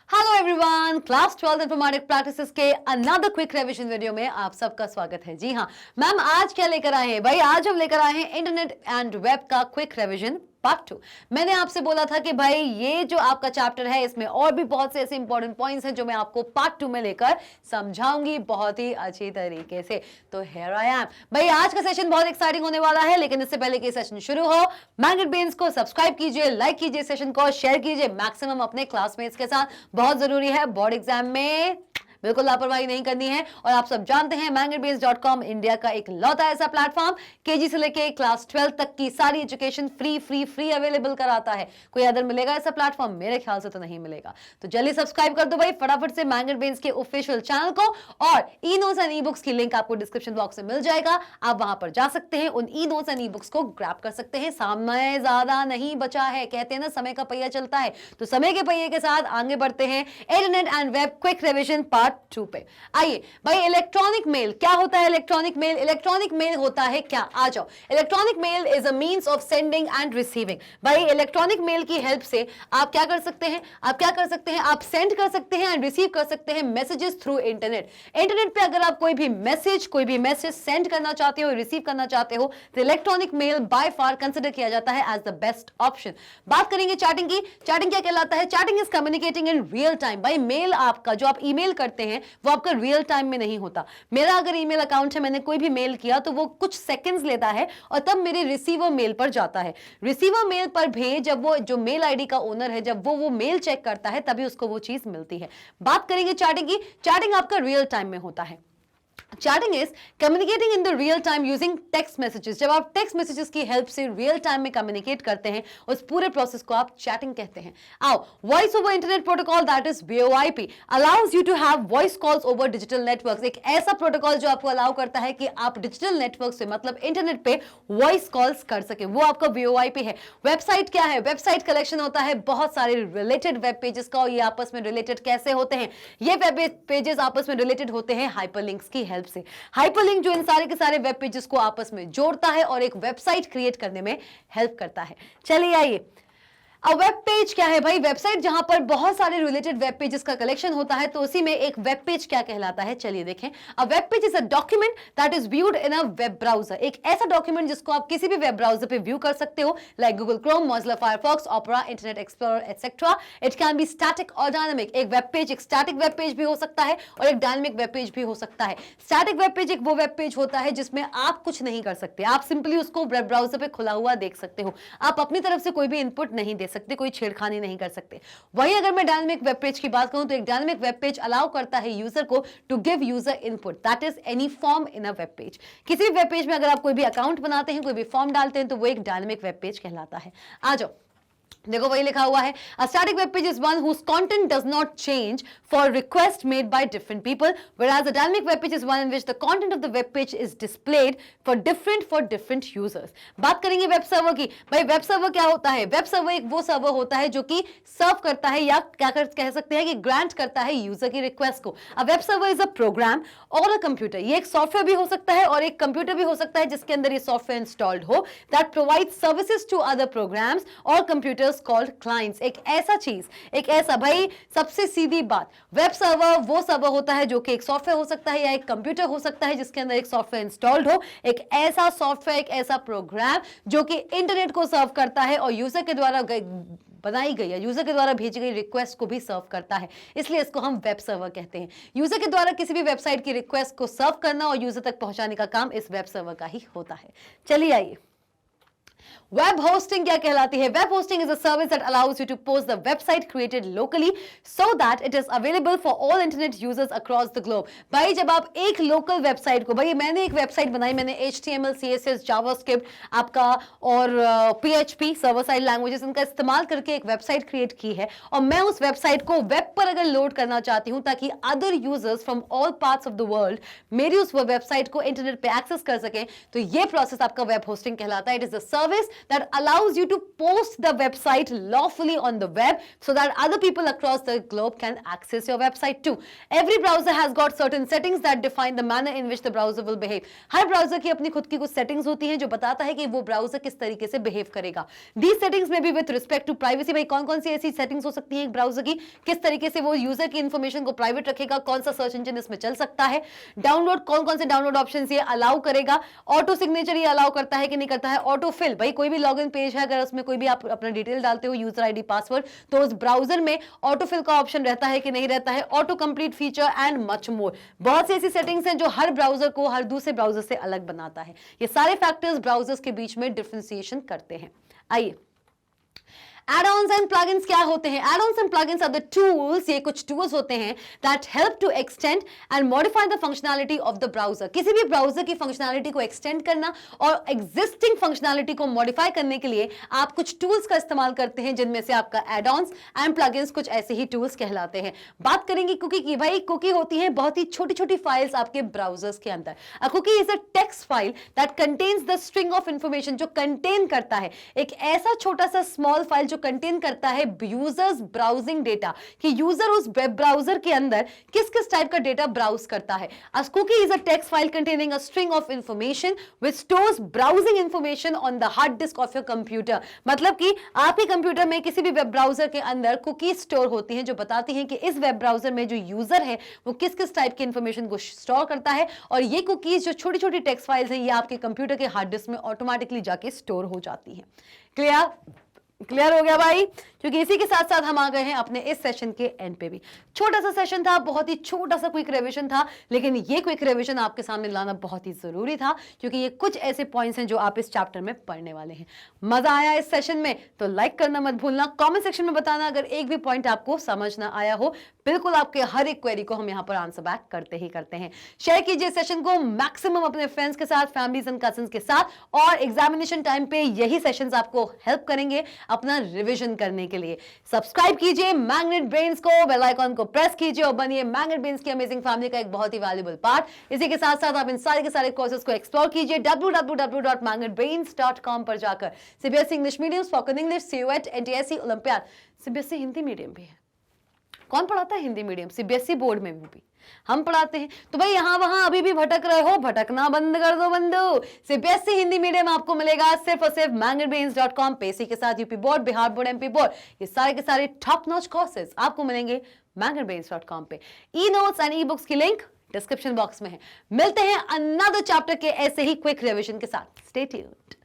Hello everyone, class 12 informatic practices के another quick revision video में आप सबका स्वागत है। जी हाँ मैम, आज क्या लेकर आए हैं भाई? आज हम लेकर आए हैं इंटरनेट एंड वेब का क्विक रिवीजन पार्ट 2। मैंने आपसे बोला था कि भाई ये जो आपका चैप्टर है इसमें और भी बहुत से ऐसे इंपॉर्टेंट पॉइंट्स हैं जो मैं आपको पार्ट 2 में लेकर समझाऊंगी बहुत ही अच्छी तरीके से। तो हियर आई एम भाई, आज का सेशन बहुत एक्साइटिंग होने वाला है, लेकिन इससे पहले कि सेशन शुरू हो, मैग्नेट ब्रेन्स को सब्सक्राइब कीजिए, लाइक कीजिए, सेशन को शेयर कीजिए मैक्सिमम अपने क्लासमेट्स के साथ। बहुत जरूरी है, बोर्ड एग्जाम में बिल्कुल लापरवाही नहीं करनी है। और आप सब जानते हैं magnetbase.com इंडिया का एक लौता ऐसा प्लेटफॉर्म केजी से लेके क्लास 12 तक की सारी एजुकेशन फ्री अवेलेबल कराता है। कोई अदर मिलेगा ऐसा प्लेटफॉर्म? मेरे ख्याल से तो नहीं मिलेगा। तो जल्दी सब्सक्राइब कर दो भाई फटाफट से magnetbase के ऑफिशियल चैनल को। और e notes and e books की लिंक आपको डिस्क्रिप्शन बॉक्स में मिल जाएगा, आप वहां पर जा सकते हैं, उन e notes and e books को ग्रैब कर सकते हैं। समय ज्यादा नहीं बचा है, कहते हैं ना समय का पहिया चलता है, तो समय के पहिए के साथ आगे बढ़ते हैं internet and web quick revision part 2 पे। आइए भाई, इलेक्ट्रॉनिक मेल क्या होता है? इलेक्ट्रॉनिक मेल होता है क्या? आ जाओ। Electronic mail is a means of sending and receiving. भाई इलेक्ट्रॉनिक मेल की हेल्प से आप क्या कर सकते हैं? आप सेंड कर सकते हैं एंड रिसीव कर सकते हैं मैसेजेस थ्रू इंटरनेट। इंटरनेट पे अगर आप कोई भी मैसेज सेंड करना चाहते हो, रिसीव करना चाहते हो, तो electronic mail by far consider किया जाता है एज द बेस्ट ऑप्शन। बात करेंगे चैटिंग की। चैटिंग क्या कहलाता है? Chatting is communicating in real time. भाई मेल आपका जो आप ईमेल करते हैं वो आपका रियल टाइम में नहीं होता। मेरा अगर ईमेल अकाउंट है, मैंने कोई भी मेल किया तो वो कुछ सेकंड्स लेता है और तब मेरे रिसीवर मेल पर जाता है। रिसीवर मेल पर भी जब वो जो मेल आईडी का ओनर है, जब वो मेल चेक करता है तभी उसको वो चीज मिलती है। बात करेंगे चैटिंग की। चैटिंग आपका रियल टाइम में होता है। Chatting is communicating in the real time using text messages. जब आप टेक्स्ट मैसेजेस की हेल्प से रियल टाइम में कम्युनिकेट करते हैं, उस पूरे प्रोसेस को आप चैटिंग कहते हैं। आओ, voice over internet protocol that is VoIP allows you to have voice calls over digital networks. एक ऐसा प्रोटोकॉल जो आपको अलाउ करता है कि आप डिजिटल नेटवर्क से मतलब इंटरनेट पे वॉइस कॉल्स कर सके, वो आपका VoIP है। वेबसाइट क्या है? वेबसाइट कलेक्शन होता है बहुत सारे रिलेटेड वेब पेजेस का, और ये आपस में रिलेटेड कैसे होते हैं? ये वेब पेजेस आपस में रिलेटेड होते हैं हाइपरलिंक्स की हेल्प से। हाइपरलिंक जो इन सारे के सारे वेब पेजेस को आपस में जोड़ता है और एक वेबसाइट क्रिएट करने में हेल्प करता है। चलिए आइए, अब वेब पेज क्या है? भाई वेबसाइट जहां पर बहुत सारे रिलेटेड वेब पेजेस का कलेक्शन होता है, तो उसी में एक वेब पेज क्या कहलाता है? चलिए देखें। अ web page is a document that is viewed in a web browser. एक ऐसा डॉक्यूमेंट जिसको आप किसी भी वेब ब्राउजर पे व्यू कर सकते हो, like Google Chrome, Mozilla Firefox, opera, internet explorer etcetera. It can be static और डायनामिक। एक वेब पेज एक स्टैटिक वेब पेज भी हो सकता है और एक डायनामिक वेब पेज भी हो सकता है। स्टैटिक वेब पेज एक वो वेब पेज होता है जिसमें आप कुछ नहीं कर सकते, आप सिंपली उसको वेब ब्राउजर पे खुला हुआ देख सकते हो, आप अपनी तरफ से कोई भी इनपुट नहीं दे सकते, कोई छेड़खानी नहीं कर सकते। वही अगर मैं डायनामिक वेब पेज की बात करूं, तो एक डायनामिक वेब पेज अलाउ करता है यूजर को to give user input, that is any form in a web page. किसी भी वेब पेज में अगर आप कोई भी अकाउंट बनाते हैं, कोई भी फॉर्म डालते हैं, तो वो एक डायनामिक वेब पेज कहलाता है। आ जाओ, देखो वही लिखा हुआ है, a static web page is one whose content does not change for requests made by different people, whereas a dynamic web page is one in which the content of the web page is displayed for different users। बात करेंगे web server की। भाई web server क्या होता है? Web server एक वो server होता है जो कि सर्व करता है या क्या कह सकते हैं कि ग्रांट करता है यूजर की रिक्वेस्ट को। A web server is a program और अ कंप्यूटर। ये एक सॉफ्टवेयर भी हो सकता है और एक कंप्यूटर भी हो सकता है जिसके अंदर ये सॉफ्टवेयर इंस्टॉल्ड हो, that provide services to other programs और कंप्यूटर कॉल्ड क्लाइंट्स। एक ऐसा चीज, एक ऐसा, भाई सबसे सीधी बात, वेब सर्वर वो सर्वर होता है जो कि एक सॉफ्टवेयर हो सकता है या एक कंप्यूटर हो सकता है जिसके अंदर एक सॉफ्टवेयर इंस्टॉल्ड हो। एक ऐसा सॉफ्टवेयर, एक ऐसा प्रोग्राम जो कि इंटरनेट को सर्व करता है और यूजर के द्वारा बनाई गई या यूजर के द्वारा भेजी गई रिक्वेस्ट को भी सर्व करता है, इसलिए इसको हम वेब सर्वर कहते हैं। यूजर के द्वारा किसी भी वेबसाइट की रिक्वेस्ट को सर्व करना और यूजर तक पहुंचाने का काम इस वेब सर्वर का ही होता है। चलिए आइए, वेब होस्टिंग क्या कहलाती है? Web hosting is a service that allows you to post the website created locally so that it is available for all internet users across the globe. भाई जब आप एक लोकल वेबसाइट को, भाई मैंने एक वेबसाइट बनाई, मैंने HTML, CSS, जावास्क्रिप्ट आपका और PHP सर्वर साइड लैंग्वेजेस इनका इस्तेमाल करके एक वेबसाइट क्रिएट की है, और मैं उस वेबसाइट को वेब पर अगर लोड करना चाहती हूं ताकि other users from all parts of the world मेरी उस वेबसाइट को इंटरनेट पे एक्सेस कर सकें, तो ये प्रोसेस आपका वेब होस्टिंग कहलाता है। It is a service service that allows you to post the website lawfully on the web so that other people across the globe can access your website too. Every browser has got certain settings that define the manner in which the browser will behave. Her browser की अपनी खुद की कुछ settings होती हैं जो बताता है कि वो ब्राउजर किस तरीके से बिहेव करेगा. These settings may be with respect to privacy. भाई कौन कौन सी ऐसी सेटिंग्स हो सकती हैं एक ब्राउजर की, किस तरीके से वो यूजर की इंफॉर्मेशन को प्राइवेट रखेगा, कौन सा सर्च इंजन इसमें चल सकता है, डाउनलोड कौन कौन से डाउनलोड ऑप्शन ये अलाउ करेगा, ऑटो सिग्नेचर ये अलाउ करता है कि नहीं करता है, ऑटो फिल, भाई कोई भी लॉगिन पेज है अगर उसमें कोई भी आप अपना डिटेल डालते हो, यूजर आईडी पासवर्ड, तो उस ब्राउजर में ऑटो फिल का ऑप्शन रहता है कि नहीं रहता है, auto complete feature and much more. बहुत सी ऐसी सेटिंग्स हैं जो हर ब्राउजर को हर दूसरे ब्राउजर से अलग बनाता है. ये सारे फैक्टर्स ब्राउजर्स के बीच में डिफरेंशिएशन करते हैं. आइए, Add-ons and plugins क्या होते हैं? Add-ons and plugins are the tools, ये कुछ tools होते हैं that help to extend and modify the functionality of the browser. किसी भी browser की functionality को extend करना और existing functionality को modify करने के लिए आप कुछ tools का इस्तेमाल करते हैं, जिनमें से आपका add-ons and plugins कुछ ऐसे ही tools कहलाते हैं. बात करेंगे cookie की. भाई cookie होती है बहुत ही छोटी छोटी फाइल्स आपके ब्राउजर्स के अंदर. A cookie is a text file that contains the string of information, जो contain करता है एक ऐसा छोटा सा small file जो कंटेन करता है यूजर्स ब्राउजिंग डेटा, कि यूजर उस वेब ब्राउजर के अंदर किस किस टाइप का डेटा ब्राउज करता है. A cookie is a text file containing a string of information which stores browsing information on the hard disk of your computer. मतलब कि आपके कंप्यूटर में किसी भी वेब ब्राउजर के अंदर कुकी स्टोर होती हैं जो बताती हैं कि इस वेब ब्राउजर में जो यूजर है वो किस किस टाइप की इंफॉर्मेशन को स्टोर करता है, और ये कुकीज जो छोटी छोटी टेक्स्ट फाइल्स हैं ये आपके कंप्यूटर के हार्ड डिस्क में ऑटोमेटिकली जाके स्टोर हो जाती हैं. क्लियर हो गया भाई? क्योंकि इसी के साथ साथ हम आ गए हैं अपने इस सेशन के एंड पे भी. छोटा सा सेशन था, बहुत ही छोटा सा क्विक रिवीजन था, लेकिन ये क्विक रिवीजन आपके सामने लाना बहुत ही जरूरी था क्योंकि ये कुछ ऐसे पॉइंट्स हैं जो आप इस चैप्टर में पढ़ने वाले हैं. मजा आया इस सेशन में तो लाइक करना मत भूलना, कमेंट सेक्शन में बताना अगर एक भी पॉइंट आपको समझ ना आया हो. बिल्कुल आपके हर एक क्वेरी को हम यहाँ पर आंसर बैक करते ही करते हैं. शेयर कीजिए सेशन को मैक्सिमम अपने फ्रेंड्स के साथ, फैमिलीज एंड कजिन्स के साथ, और एग्जामिनेशन टाइम पे यही सेशंस आपको हेल्प करेंगे अपना रिवीजन करने के लिए. सब्सक्राइब कीजिए मैग्नेट ब्रेन्स को, बेल आइकॉन को प्रेस कीजिए और बनिए मैग्नेट ब्रेन्स की अमेजिंग फैमिली का एक बहुत ही वैल्यूएबल पार्ट. इसी के साथ साथ आप इन सारे के सारे कोर्सेज को एक्सप्लोर कीजिए www.magnetbrains.com पर जाकर. CBSE English medium, spoken English, CUET, NTSC, olympiad. CBSE Hindi medium भी है. कौन पढ़ाता है हिंदी मीडियम? सीबीएसई बोर्ड में भी हम पढ़ाते हैं. तो भाई यहां वहां अभी भी भटक रहे हो, भटकना बंद कर दो बंधु. सीबीएसई हिंदी मीडियम आपको मिलेगा सिर्फ और सिर्फ magnetbrains.com पे. इसी के साथ UP board, Bihar board, MP board, ये सारे के सारे टॉप नॉच कोर्सेज आपको मिलेंगे magnetbrains.com पे. E notes and e books की लिंक डिस्क्रिप्शन बॉक्स में है. मिलते हैं अनदर चैप्टर के ऐसे ही क्विक रिवीजन के साथ. Stay tuned.